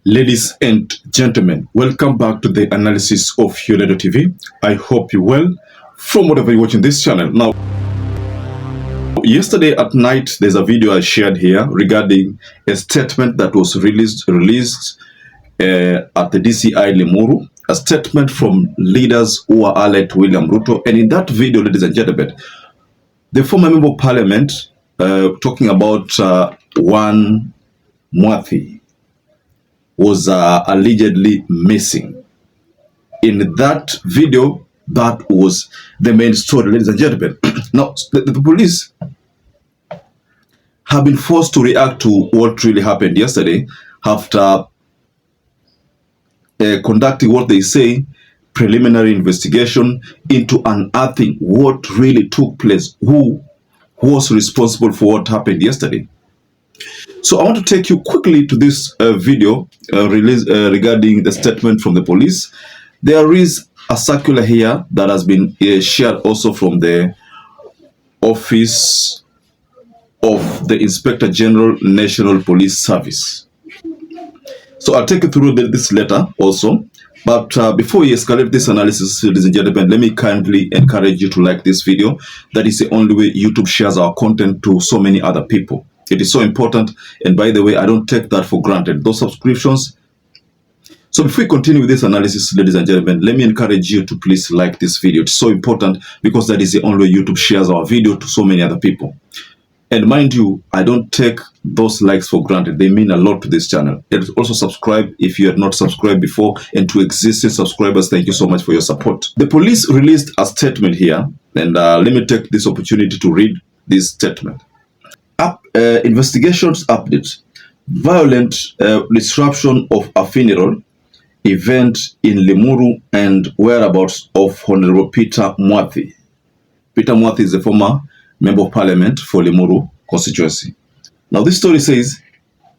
Ladies and gentlemen, welcome back to the analysis of YOLENO TV. I hope you're well from whatever you're watching this channel. Now, yesterday at night, there's a video I shared here regarding a statement that was released at the DCI LIMURU, a statement from leaders who are allied to William Ruto. And in that video, ladies and gentlemen, the former member of parliament talking about one Mwathi was allegedly missing. In that video, that was the main story, ladies and gentlemen. Now, the police have been forced to react to what really happened yesterday after conducting what they say preliminary investigation into unearthing what really took place, who was responsible for what happened yesterday. So I want to take you quickly to this video released regarding the statement from the police. There is a circular here that has been shared also from the office of the Inspector General, National Police Service. So I'll take you through this letter also. But before we escalate this analysis, ladies and gentlemen, let me kindly encourage you to like this video. That is the only way YouTube shares our content to so many other people. It is so important, and by the way, I don't take that for granted, those subscriptions. So before we continue with this analysis, ladies and gentlemen, let me encourage you to please like this video. It's so important because that is the only way YouTube shares our video to so many other people. And mind you, I don't take those likes for granted. They mean a lot to this channel. And also subscribe if you had not subscribed before, and to existing subscribers, thank you so much for your support. The police released a statement here, and let me take this opportunity to read this statement. Investigations update. Violent disruption of a funeral event in LIMURU and whereabouts of Honorable Peter Mwathi. Peter Mwathi is the former member of parliament for LIMURU constituency. Now this story says,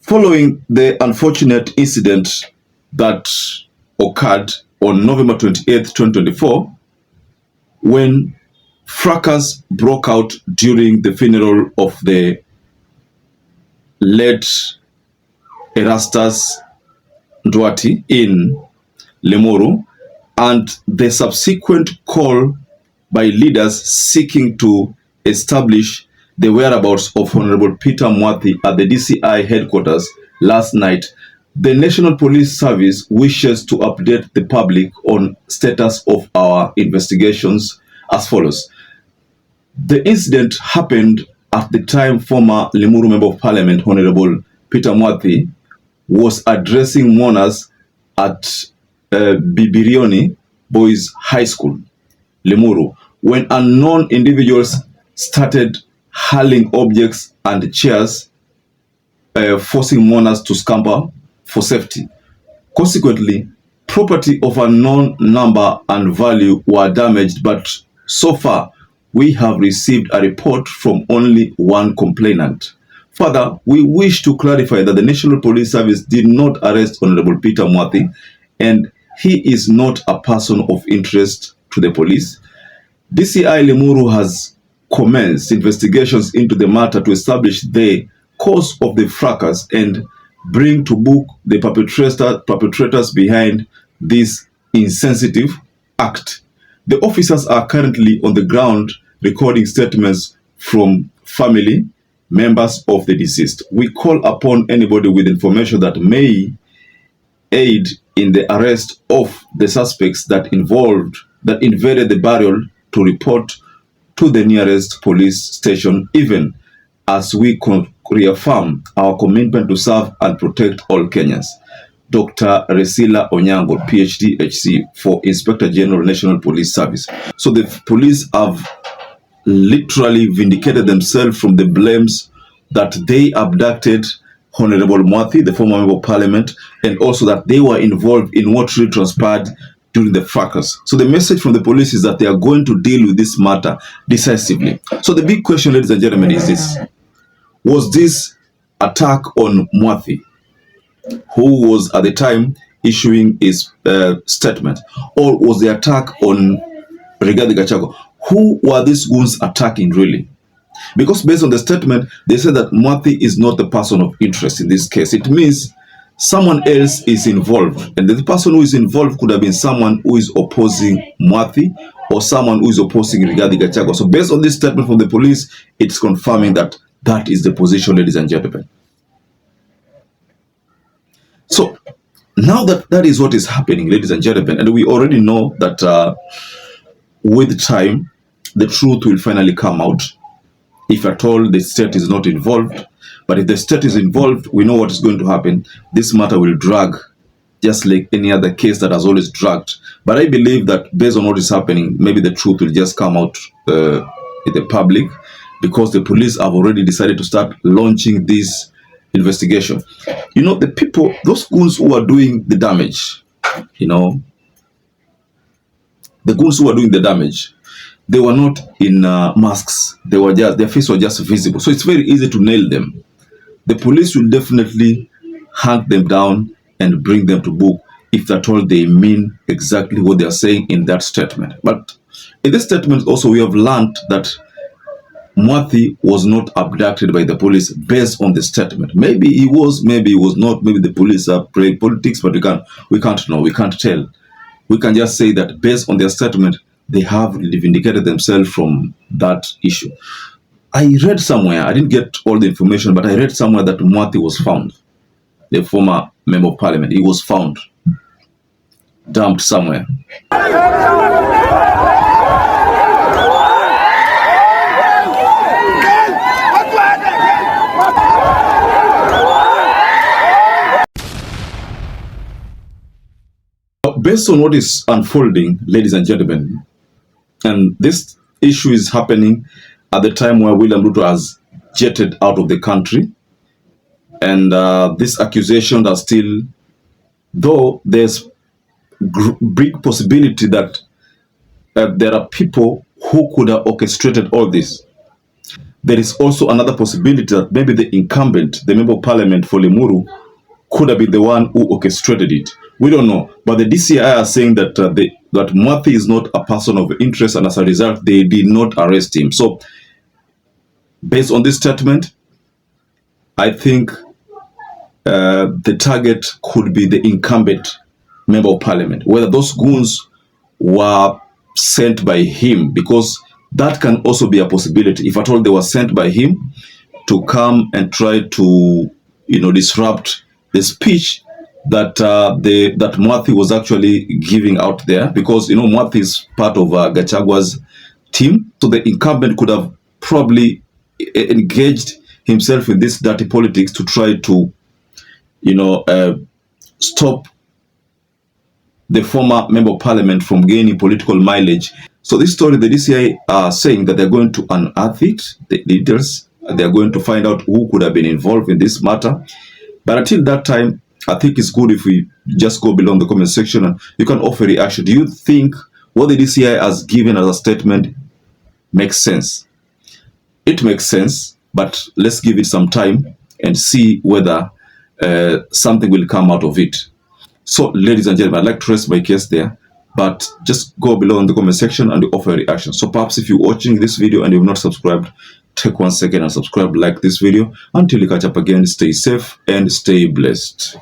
following the unfortunate incident that occurred on November 28th, 2024, when fracas broke out during the funeral of the late Erastus Duarte in LIMURU, and the subsequent call by leaders seeking to establish the whereabouts of Honorable Peter Mwathi at the DCI headquarters last night, the National Police Service wishes to update the public on status of our investigations as follows. The incident happened at the time former LIMURU Member of Parliament, Honorable Peter Mwathi, was addressing mourners at Bibirioni Boys High School, LIMURU, when unknown individuals started hurling objects and chairs, forcing mourners to scamper for safety. Consequently, property of unknown number and value were damaged, but so far, we have received a report from only one complainant. Further, we wish to clarify that the National Police Service did not arrest Honorable Peter Mwathi, and he is not a person of interest to the police. DCI LIMURU has commenced investigations into the matter to establish the cause of the fracas and bring to book the perpetrators behind this insensitive act. The officers are currently on the ground recording statements from family members of the deceased. We call upon anybody with information that may aid in the arrest of the suspects that invaded the burial to report to the nearest police station, even as we reaffirm our commitment to serve and protect all Kenyans. Dr. Resila Onyango, PhD, HC, for Inspector General, National Police Service. So the police have literally vindicated themselves from the blames that they abducted Honorable Mwathi, the former member of parliament, and also that they were involved in what really transpired during the fracas. So the message from the police is that they are going to deal with this matter decisively. So the big question, ladies and gentlemen, is this. Was this attack on Mwathi, who was at the time issuing his statement, or was the attack on RIGATHI? Who were these goons attacking really? Because based on the statement, they said that Mwathi is not the person of interest in this case. It means someone else is involved, and the person who is involved could have been someone who is opposing Mwathi or someone who is opposing Rigathi Gachagua. So based on this statement from the police, it's confirming that that is the position, ladies and gentlemen. So now that that is what is happening, ladies and gentlemen, and we already know that with time, the truth will finally come out, if at all the state is not involved. But if the state is involved, we know what is going to happen. This matter will drag, just like any other case that has always dragged. But I believe that based on what is happening, maybe the truth will just come out in the public, because the police have already decided to start launching this investigation. You know, the people, those goons who are doing the damage, you know, the goons who are doing the damage, they were not in masks. They were just, their face was just visible. So it's very easy to nail them. The police will definitely hunt them down and bring them to book if at all they mean exactly what they are saying in that statement. But in this statement also, we have learned that Mwathi was not abducted by the police based on the statement. Maybe he was, maybe he was not. Maybe the police are playing politics, but we can't know. We can't tell. We can just say that based on their statement, they have vindicated themselves from that issue. I read somewhere, I didn't get all the information, but I read somewhere that Mwathi was found, the former member of parliament. He was found, dumped somewhere. Based on what is unfolding, ladies and gentlemen, and this issue is happening at the time where William Ruto has jetted out of the country, and these accusations are still, though there's big possibility that there are people who could have orchestrated all this. There is also another possibility that maybe the incumbent, the member of parliament for LIMURU, could have been the one who orchestrated it. We don't know, but the DCI are saying that that Mwathi is not a person of interest, and as a result, they did not arrest him. So, based on this statement, I think the target could be the incumbent member of parliament. Whether those goons were sent by him, because that can also be a possibility. If at all they were sent by him to come and try to, you know, disrupt the speech that that Mwathi was actually giving out there, because, you know, Mwathi is part of Gachagua's team, so the incumbent could have probably engaged himself in this dirty politics to try to, you know, stop the former member of parliament from gaining political mileage. So this story, the DCI are saying that they're going to unearth it, the details, they're going to find out who could have been involved in this matter. But until that time, I think it's good if we just go below in the comment section and you can offer a reaction. Do you think what the DCI has given as a statement makes sense? It makes sense, but let's give it some time and see whether something will come out of it. So, ladies and gentlemen, I'd like to rest my case there, but just go below in the comment section and offer a reaction. So perhaps if you're watching this video and you've not subscribed, take 1 second and subscribe, like this video. Until we catch up again, stay safe and stay blessed.